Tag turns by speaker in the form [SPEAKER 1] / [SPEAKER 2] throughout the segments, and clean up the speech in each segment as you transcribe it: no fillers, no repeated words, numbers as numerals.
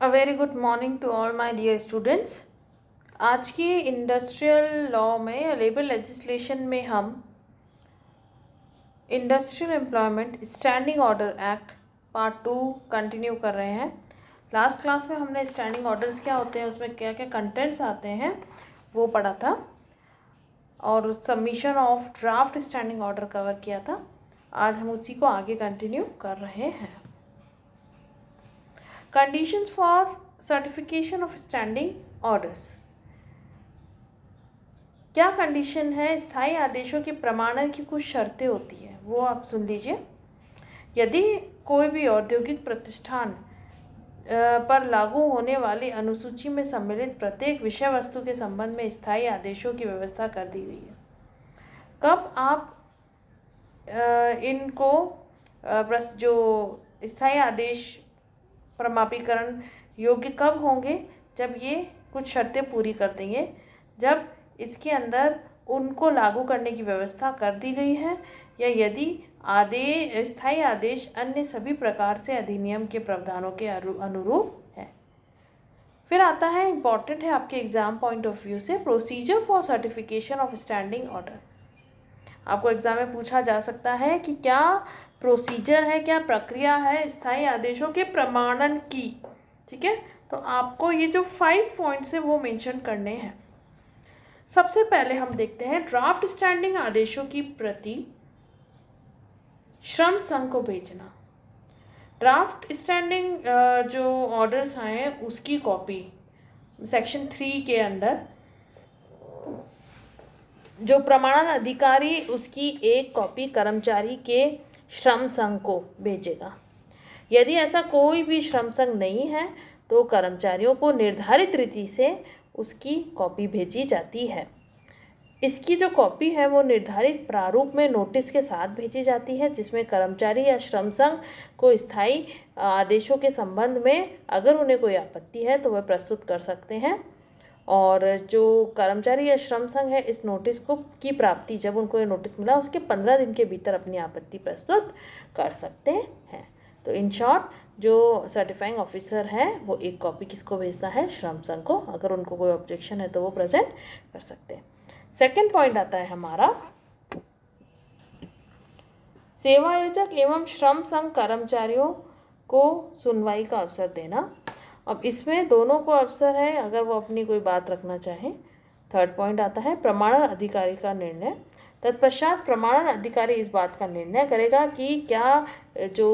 [SPEAKER 1] A very good morning to all my dear students. आज के industrial law में या लेबर लेजिस्लेशन में हम industrial employment standing order act part 2 continue कर रहे हैं। लास्ट क्लास में हमने स्टैंडिंग ऑर्डर्स क्या होते हैं, उसमें क्या क्या कंटेंट्स आते हैं वो पढ़ा था और submission of draft standing order cover किया था। आज हम उसी को आगे कंटिन्यू कर रहे हैं। Conditions for certification of standing orders. क्या कंडीशन है? स्थायी आदेशों के प्रमाणन की कुछ शर्तें होती हैं, वो आप सुन लीजिए। यदि कोई भी औद्योगिक प्रतिष्ठान पर लागू होने वाली अनुसूची में सम्मिलित प्रत्येक विषय वस्तु के संबंध में स्थायी आदेशों की व्यवस्था कर दी गई है। कब आप इनको जो स्थायी आदेश प्रमाणीकरण योग्य कब होंगे? जब ये कुछ शर्तें पूरी कर देंगे, जब इसके अंदर उनको लागू करने की व्यवस्था कर दी गई है या यदि स्थायी आदेश अन्य सभी प्रकार से अधिनियम के प्रावधानों के अनुरूप है। फिर आता है, इम्पॉर्टेंट है आपके एग्जाम पॉइंट ऑफ व्यू से, procedure for certification of standing order. आपको एग्जाम में पूछा जा सकता है कि क्या प्रोसीजर है, क्या प्रक्रिया है स्थायी आदेशों के प्रमाणन की। ठीक है, तो आपको ये जो 5 पॉइंट्स है वो मेंशन करने हैं। सबसे पहले हम देखते हैं ड्राफ्ट स्टैंडिंग आदेशों की प्रति श्रम संघ को भेजना। ड्राफ्ट स्टैंडिंग जो ऑर्डर्स आए हैं उसकी कॉपी सेक्शन 3 के अंदर जो प्रमाणन अधिकारी उसकी एक कॉपी कर्मचारी के श्रम संघ को भेजेगा। यदि ऐसा कोई भी श्रम संघ नहीं है तो कर्मचारियों को निर्धारित रीति से उसकी कॉपी भेजी जाती है। इसकी जो कॉपी है वो निर्धारित प्रारूप में नोटिस के साथ भेजी जाती है, जिसमें कर्मचारी या श्रम संघ को स्थायी आदेशों के संबंध में अगर उन्हें कोई आपत्ति है तो वह प्रस्तुत कर सकते हैं। और जो कर्मचारी या श्रम संघ है इस नोटिस को की प्राप्ति, जब उनको ये नोटिस मिला उसके 15 दिन के भीतर अपनी आपत्ति प्रस्तुत कर सकते हैं। तो इन शॉर्ट जो सर्टिफाइंग ऑफिसर है वो एक कॉपी किसको भेजता है? श्रम संघ को। अगर उनको कोई ऑब्जेक्शन है तो वो प्रेजेंट कर सकते हैं। सेकेंड पॉइंट आता है हमारा, सेवायोजक एवं श्रम संघ कर्मचारियों को सुनवाई का अवसर देना। अब इसमें दोनों को अवसर है अगर वो अपनी कोई बात रखना चाहें। थर्ड पॉइंट आता है प्रमाणन अधिकारी का निर्णय। तत्पश्चात प्रमाणन अधिकारी इस बात का निर्णय करेगा कि क्या जो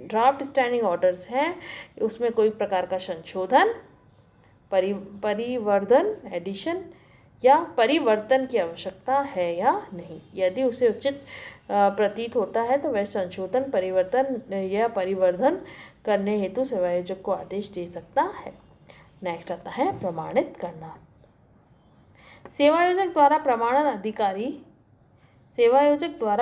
[SPEAKER 1] ड्राफ्ट स्टैंडिंग ऑर्डर्स हैं उसमें कोई प्रकार का संशोधन, परिवर्धन, एडिशन या परिवर्तन की आवश्यकता है या नहीं। यदि उसे उचित प्रतीत होता है तो वह संशोधन, परिवर्तन या परिवर्धन करने हेतु सेवायोजक को आदेश दे सकता है। नेक्स्ट आता है प्रमाणित करना। सेवायोजक द्वारा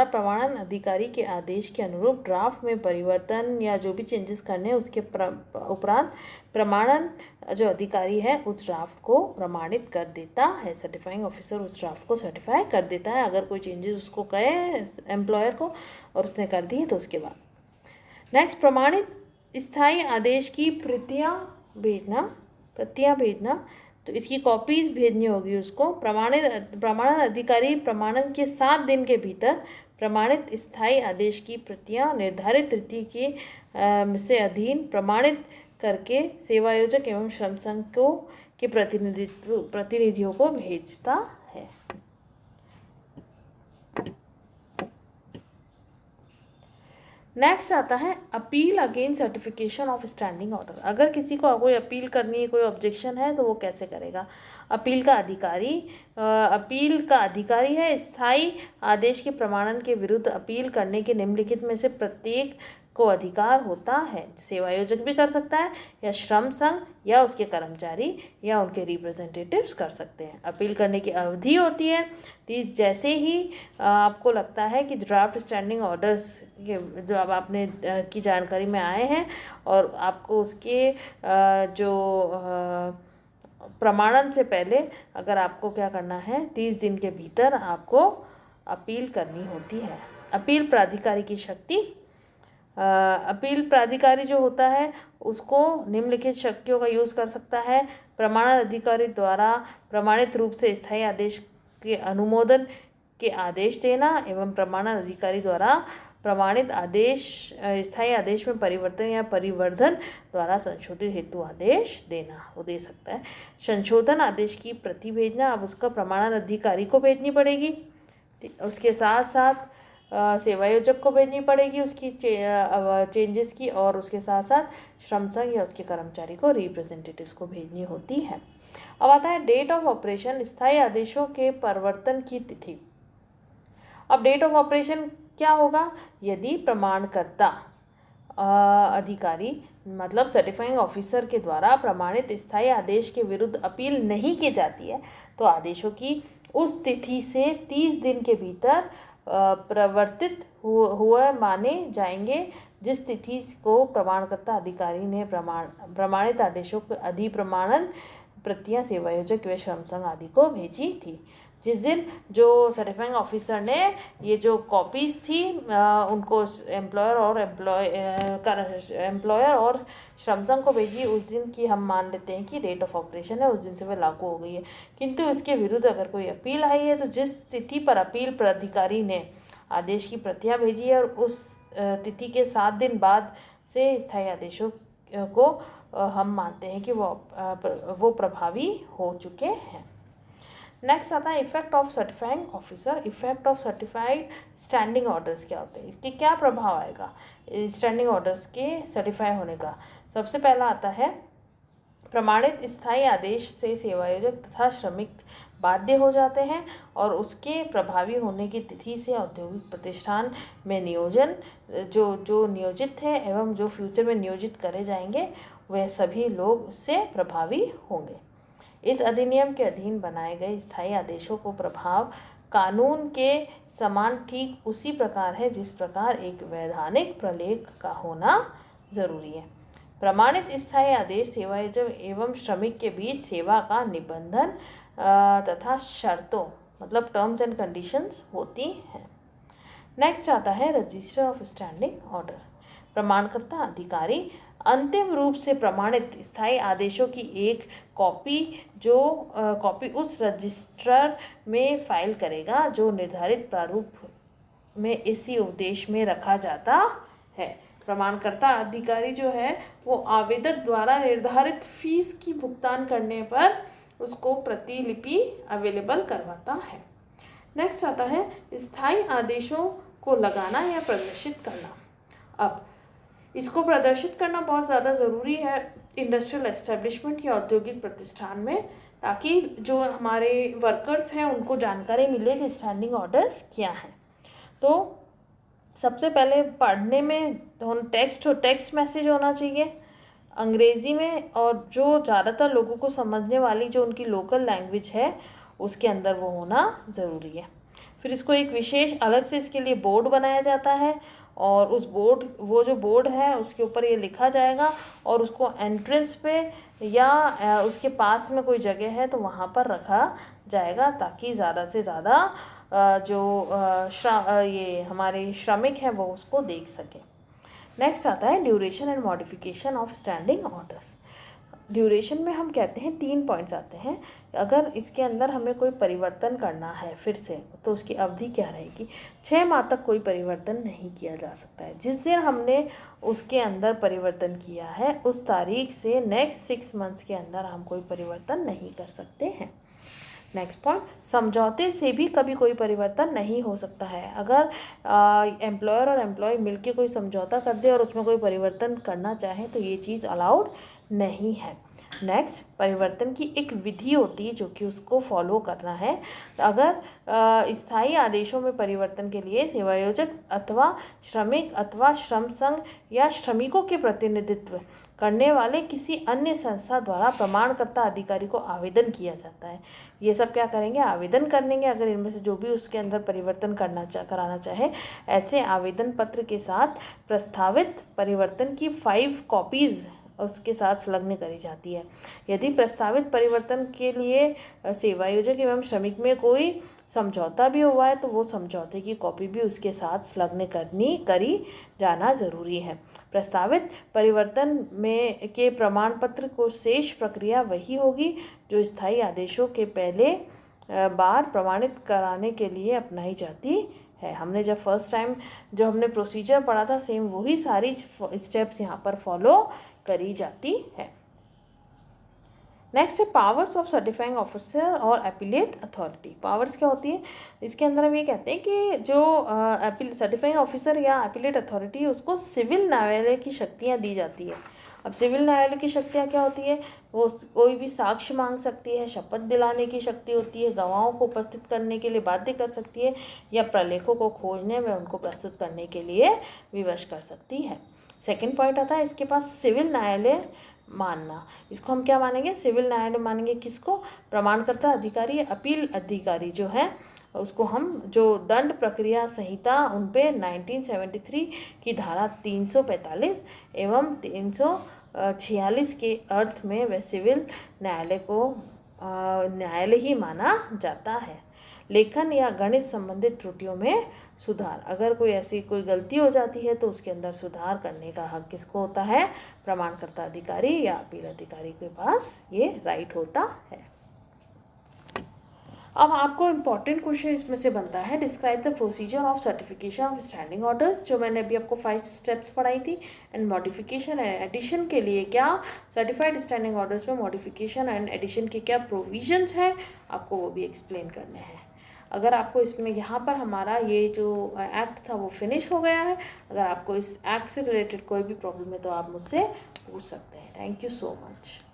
[SPEAKER 1] प्रमाणन अधिकारी के आदेश के अनुरूप ड्राफ्ट में परिवर्तन या जो भी चेंजेस करने हैं उसके उपरांत प्रमाणन जो अधिकारी है उस ड्राफ्ट को प्रमाणित कर देता है। सर्टिफाइंग ऑफिसर उस ड्राफ्ट को सर्टिफाई कर देता है अगर कोई चेंजेस उसको कहे एम्प्लॉयर को और उसने कर दी है तो उसके बाद। नेक्स्ट, प्रमाणित स्थायी आदेश की प्रतियां भेजना। तो इसकी कॉपीज भेजनी होगी उसको। प्रमाणन अधिकारी प्रमाणन के 7 दिन के भीतर प्रमाणित स्थायी आदेश की प्रतियां निर्धारित रीति के से अधीन प्रमाणित करके सेवायोजक एवं श्रम संघ के प्रतिनिधियों को भेजता है। नेक्स्ट आता है appeal against certification of standing order. अगर किसी को कोई अपील करनी है, कोई ऑब्जेक्शन है तो वो कैसे करेगा? अपील का अधिकारी है स्थायी आदेश के प्रमाणन के विरुद्ध अपील करने के निम्नलिखित में से प्रत्येक को अधिकार होता है। सेवायोजक भी कर सकता है या श्रम संघ या उसके कर्मचारी या उनके रिप्रेजेंटेटिव्स कर सकते हैं। अपील करने की अवधि होती है जैसे ही आपको लगता है कि ड्राफ्ट स्टैंडिंग ऑर्डर्स जो अब आपने की जानकारी में आए हैं और आपको उसके जो प्रमाणन से पहले अगर आपको क्या करना है 30 दिन के भीतर आपको अपील करनी होती है। अपील प्राधिकारी की शक्ति अपील प्राधिकारी जो होता है उसको निम्नलिखित शक्तियों का यूज़ कर सकता है। प्रमाणन अधिकारी द्वारा प्रमाणित रूप से स्थायी आदेश के अनुमोदन के आदेश देना एवं प्रमाणन अधिकारी द्वारा प्रमाणित आदेश स्थायी आदेश में परिवर्तन या परिवर्धन द्वारा संशोधित हेतु आदेश देना, वो दे सकता है। संशोधन आदेश की प्रति भेजना, अब उसका प्रमाणन अधिकारी को भेजनी पड़ेगी, उसके साथ साथ सेवायोजक को भेजनी पड़ेगी उसकी चेंजेस की, और उसके साथ साथ श्रम संघ या उसके कर्मचारी को रिप्रेजेंटेटिव्स को भेजनी होती है। अब आता है डेट ऑफ ऑपरेशन, स्थायी आदेशों के परिवर्तन की तिथि। अब डेट ऑफ ऑपरेशन क्या होगा? यदि प्रमाणकर्ता अधिकारी मतलब सर्टिफाइंग ऑफिसर के द्वारा प्रमाणित स्थायी आदेश के विरुद्ध अपील नहीं की जाती है तो आदेशों की उस तिथि से 30 दिन के भीतर प्रवर्तित हुए माने जाएंगे जिस तिथि को प्रमाणकर्ता अधिकारी ने प्रमाणित आदेशों के अधिप्रमाणन प्रतियां सेवायोजक व श्रम संघ आदि को भेजी थी। जिस दिन जो सर्टिफाइंग ऑफिसर ने ये जो कॉपीज़ थी उनको एम्प्लॉयर और श्रम संघ को भेजी, उस दिन की हम मान लेते हैं कि डेट ऑफ ऑपरेशन है, उस दिन से वह लागू हो गई है। किंतु इसके विरुद्ध अगर कोई अपील आई है तो जिस तिथि पर अपील प्राधिकारी ने आदेश की प्रतियां भेजी है और उस तिथि के 7 दिन बाद से स्थायी आदेशों को हम मानते हैं कि वो प्रभावी हो चुके हैं। नेक्स्ट आता है effect of certifying officer. Effect of certified standing orders क्या होते हैं, इसके क्या प्रभाव आएगा स्टैंडिंग ऑर्डर्स के सर्टिफाई होने का? सबसे पहला आता है प्रमाणित स्थायी आदेश से सेवायोजक तथा श्रमिक बाध्य हो जाते हैं और उसके प्रभावी होने की तिथि से औद्योगिक प्रतिष्ठान में नियोजन जो नियोजित थे एवं जो फ्यूचर में नियोजित करे जाएंगे वे सभी लोग उससे प्रभावी होंगे। इस अधिनियम के अधीन बनाए गए स्थायी आदेशों को प्रभाव कानून के समान ठीक उसी प्रकार है जिस प्रकार एक वैधानिक प्रलेख का होना जरूरी है। प्रमाणित स्थायी आदेश सेवायोजक एवं श्रमिक के बीच सेवा का निबंधन तथा शर्तों मतलब टर्म्स एंड कंडीशंस होती हैं। नेक्स्ट आता है रजिस्टर ऑफ स्टैंडिंग ऑर्डर। प्रमाणकर्ता अधिकारी अंतिम रूप से प्रमाणित स्थायी आदेशों की एक कॉपी उस रजिस्टर में फाइल करेगा जो निर्धारित प्रारूप में इसी उद्देश्य में रखा जाता है। प्रमाणकर्ता अधिकारी जो है वो आवेदक द्वारा निर्धारित फीस की भुगतान करने पर उसको प्रतिलिपि अवेलेबल करवाता है। नेक्स्ट आता है स्थायी आदेशों को लगाना या प्रदर्शित करना। अब इसको प्रदर्शित करना बहुत ज़्यादा ज़रूरी है इंडस्ट्रियल एस्टेब्लिशमेंट या औद्योगिक प्रतिष्ठान में, ताकि जो हमारे वर्कर्स हैं उनको जानकारी मिले कि स्टैंडिंग ऑर्डर्स क्या हैं। तो सबसे पहले पढ़ने में टेक्स्ट मैसेज होना चाहिए अंग्रेज़ी में, और जो ज़्यादातर लोगों को समझने वाली जो उनकी लोकल लैंग्वेज है उसके अंदर वो होना ज़रूरी है। फिर इसको एक विशेष अलग से इसके लिए बोर्ड बनाया जाता है और उस वो जो बोर्ड है उसके ऊपर ये लिखा जाएगा और उसको एंट्रेंस पे या उसके पास में कोई जगह है तो वहाँ पर रखा जाएगा ताकि ज़्यादा से ज़्यादा ये हमारे श्रमिक हैं वो उसको देख सकें। नेक्स्ट आता है duration and modification of standing orders. Duration में हम कहते हैं 3 पॉइंट्स आते हैं। अगर इसके अंदर हमें कोई परिवर्तन करना है फिर से तो उसकी अवधि क्या रहेगी? 6 माह तक कोई परिवर्तन नहीं किया जा सकता है। जिस दिन हमने उसके अंदर परिवर्तन किया है उस तारीख से नेक्स्ट 6 मंथ्स के अंदर हम कोई परिवर्तन नहीं कर सकते हैं। नेक्स्ट पॉइंट, समझौते से भी कभी कोई परिवर्तन नहीं हो सकता है। अगर एम्प्लॉयर और एम्प्लॉय मिलके कोई समझौता कर दे और उसमें कोई परिवर्तन करना चाहे तो ये चीज़ अलाउड नहीं है। नेक्स्ट, परिवर्तन की एक विधि होती है जो कि उसको फॉलो करना है। अगर स्थायी आदेशों में परिवर्तन के लिए सेवायोजक अथवा श्रमिक अथवा श्रम संघ या श्रमिकों के प्रतिनिधित्व करने वाले किसी अन्य संस्था द्वारा प्रमाणकर्ता अधिकारी को आवेदन किया जाता है। ये सब क्या करेंगे? आवेदन करेंगे। अगर इनमें से जो भी उसके अंदर परिवर्तन कराना चाहे ऐसे आवेदन पत्र के साथ प्रस्तावित परिवर्तन की 5 कॉपीज़ उसके साथ संलग्न करी जाती है। यदि प्रस्तावित परिवर्तन के लिए सेवायोजक एवं श्रमिक में कोई समझौता भी हुआ है तो वो समझौते की कॉपी भी उसके साथ संलग्न करी जाना ज़रूरी है। प्रस्तावित परिवर्तन में के प्रमाण पत्र को शेष प्रक्रिया वही होगी जो स्थायी आदेशों के पहले बार प्रमाणित कराने के लिए अपनाई जाती है। हमने जब फर्स्ट टाइम जो हमने प्रोसीजर पढ़ा था सेम वही सारी स्टेप्स यहाँ पर फॉलो करी जाती है। नेक्स्ट है पावर्स ऑफ सर्टिफाइंग ऑफिसर और अपीलेट अथॉरिटी। पावर्स क्या होती है, इसके अंदर हम ये कहते हैं कि जो सर्टिफाइंग ऑफिसर या अपीलेट अथॉरिटी है उसको सिविल न्यायालय की शक्तियाँ दी जाती है। अब सिविल न्यायालय की शक्तियाँ क्या होती है, वो कोई भी साक्ष्य मांग सकती है, शपथ दिलाने की शक्ति होती है, गवाहों को उपस्थित करने के लिए बाध्य कर सकती है या प्रलेखों को खोजने में उनको प्रस्तुत करने के लिए विवश कर सकती है। सेकेंड पॉइंट आता है इसके पास सिविल न्यायालय मानना। इसको हम क्या मानेंगे, सिविल न्यायालय मानेंगे किसको, प्रमाणकर्ता अधिकारी, अपील अधिकारी जो है उसको हम जो दंड प्रक्रिया संहिता उन पे 1973 की धारा 345 एवं 346 के अर्थ में वह सिविल न्यायालय को न्यायालय ही माना जाता है। लेखन या गणित संबंधित त्रुटियों में सुधार, अगर कोई ऐसी कोई गलती हो जाती है तो उसके अंदर सुधार करने का हक किसको होता है, प्रमाणकर्ता अधिकारी या अपील अधिकारी के पास ये राइट होता है। अब आपको इम्पॉर्टेंट क्वेश्चन इसमें से बनता है, describe the procedure of certification of standing orders, जो मैंने अभी आपको 5 स्टेप्स पढ़ाई थी, एंड मॉडिफिकेशन एंड एडिशन के लिए क्या सर्टिफाइड स्टैंडिंग ऑर्डर्स में मॉडिफिकेशन एंड एडिशन के क्या प्रोविजंस हैं, आपको वो भी एक्सप्लेन करने हैं। अगर आपको इसमें यहाँ पर हमारा ये जो एक्ट था वो फिनिश हो गया है। अगर आपको इस एक्ट से रिलेटेड कोई भी प्रॉब्लम है तो आप मुझसे पूछ सकते हैं। Thank you so much.